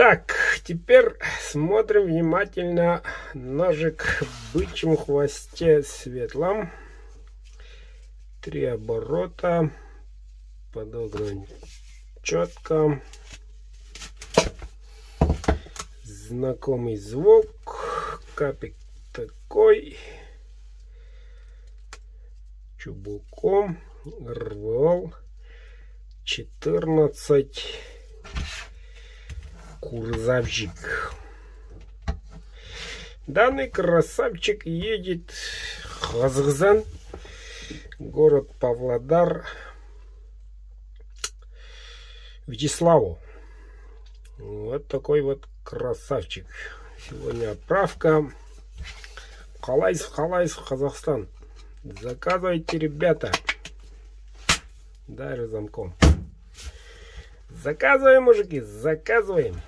Так, теперь смотрим внимательно ножик в бычьем хвосте светлом. 3 оборота. Подогнан четко. Знакомый звук. Капик такой. Чубуком. РВЛ 14. Курзавчик. Данный красавчик едет в Казахстан, город Павлодар, Вячеславу. Вот такой вот красавчик. Сегодня отправка. Халайс, Казахстан. Заказывайте, ребята. Даже замком. Заказываем, мужики, заказываем.